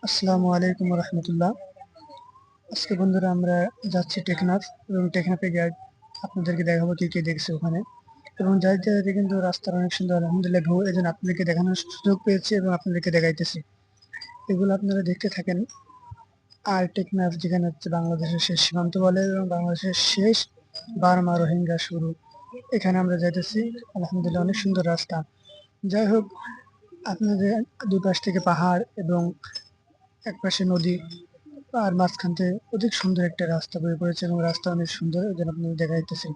আসসালামু আলাইকুম রহমতুল্লাহ। আজকে বন্ধুরা আমরা যাচ্ছি টেকনাফ এবং টেকনাফে গিয়ে আপনাদেরকে দেখাবো কি কি দেখছি ওখানে। এবং যাইতে যাইতে কিন্তু রাস্তার অনেক সুন্দর আলহামদুলিল্লাহ ঢৌ, এই জন্য আপনাদেরকে দেখানোর সুযোগ পেয়েছি এবং আপনাদেরকে দেখাইতেছি। এগুলো আপনারা দেখতে থাকেন। আর টেকনাফ যেখানে হচ্ছে বাংলাদেশের শেষ সীমান্ত বলে এবং বাংলাদেশের শেষ বার্মা রোহিঙ্গা শুরু, এখানে আমরা যাইতেছি। আলহামদুলিল্লাহ অনেক সুন্দর রাস্তা। যাই হোক, আপনাদের দুপাশ থেকে পাহাড় এবং একপাশে নদী, আর মাঝখান থেকে অধিক সুন্দর একটা রাস্তা বয়ে পড়েছে এবং রাস্তা অনেক সুন্দর, যেন আপনাদের দেখাইতেছি।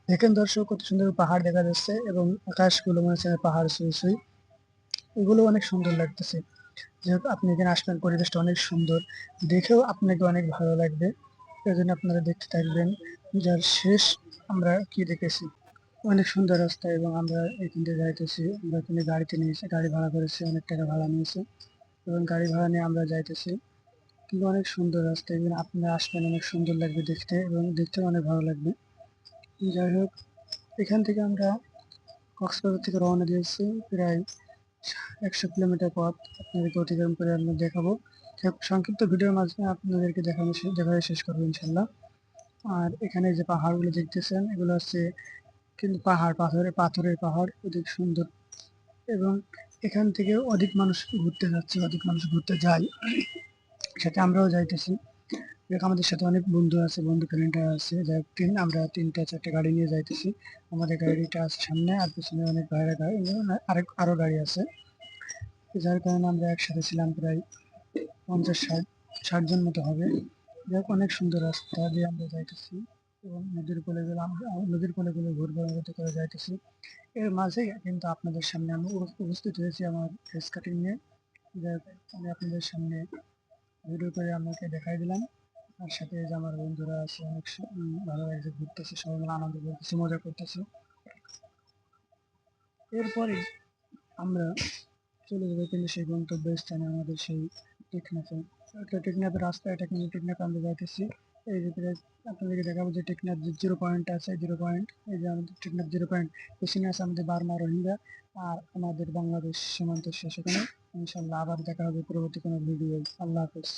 দেখেন দর্শক, কত সুন্দর পাহাড় দেখা যাচ্ছে এবং আকাশগুলো মনে হচ্ছে পাহাড় ছুঁই ছুঁই। এগুলো অনেক সুন্দর লাগতেছে। যেহেতু আপনি এখানে আসবেন, পরিবেশটা অনেক সুন্দর, দেখেও আপনাকে অনেক ভালো লাগবে। এই জন্য আপনারা দেখতে থাকবেন। যার শেষ আমরা কি দেখেছি। অনেক সুন্দর রাস্তা এবং আমরা এখান থেকে যাইতেছি। আমরা এখানে গাড়িতে নিয়েছি, গাড়ি ভাড়া করেছি, অনেক টাকা ভাড়া নিয়েছে এবং গাড়ি ভাড়া নিয়ে আমরা যাইতেছি। কিন্তু অনেক সুন্দর রাস্তা, এবং আপনারা আসবেন, অনেক সুন্দর লাগবে দেখতে এবং দেখতেও অনেক ভালো লাগবে। যাই হোক, এখান থেকে আমরা কক্সবাজার থেকে রওনা দিয়েছি। প্রায় 100 কিলোমিটার পথ আপনাদেরকে অতিক্রম করে আমরা দেখাবো। সংক্ষিপ্ত ভিডিওর মাধ্যমে আপনাদেরকে দেখানো শেষ করবো ইনশাল্লাহ। আর এখানে যে পাহাড়গুলো দেখতেছেন, এগুলো হচ্ছে কিন্তু পাহাড়, পাথরের পাহাড়, অধিক সুন্দর। এবং এখান থেকে অধিক মানুষ ঘুরতে যাচ্ছে, অধিক মানুষ ঘুরতে যায়, সাথে আমরাও যাইতেছি। দেখ, আমাদের সাথে অনেক বন্ধু আছে, বন্ধু ফ্রেন্ডরা আছে। যাই হোক, আমরা তিনটা চারটে গাড়ি নিয়ে যাইতেছি। আমাদের গাড়িটা আছে সামনে, আর পিছনে অনেক ভাইরা গাড়ি, আরো গাড়ি আছে। যার কারণে আমরা একসাথে ছিলাম প্রায় 50-60 জন মতো হবে। যাই হোক, অনেক সুন্দর রাস্তা দিয়ে আমরা যাইতেছি এবং নদীর কোলে গুলো ঘুরঘুর মতো করে যাইতেছি। এর মাঝে কিন্তু আপনাদের সামনে আমি উপস্থিত হয়েছি আমার ফেস কাটিং নিয়ে। যাই হোক, আমি আপনাদের সামনে ভিডিও করে আপনাকে দেখাই দিলাম। আর সাথে যে আমার বন্ধুরা আছে, অনেক ভালো লাগছে, ঘুরতেছে, সবাই মিলে আনন্দ করতেছে, মজা করতেছে। এরপরে আমরা চলে যাবো কিন্তু সেই গন্তব্যস্থানে, আমাদের সেই টেকনাফে। টেকনাফের রাস্তা এটা, কিন্তু টেকনাফে আমরা যাইতেছি। এই যে আপনাদেরকে দেখাবো যে টেকনাফ যে 0 পয়েন্ট আছে, 0 পয়েন্ট, এই যে আমাদের টেকনাফ 0 পয়েন্ট। পেছনে আছে আমাদের বার্মা রোহিঙ্গা আর আমাদের বাংলাদেশ সীমান্তের শেষ। এখানে ইনশাল্লাহ আবার দেখা হবে পরবর্তী কোনো ভিডিও। আল্লাহ হাফেজ।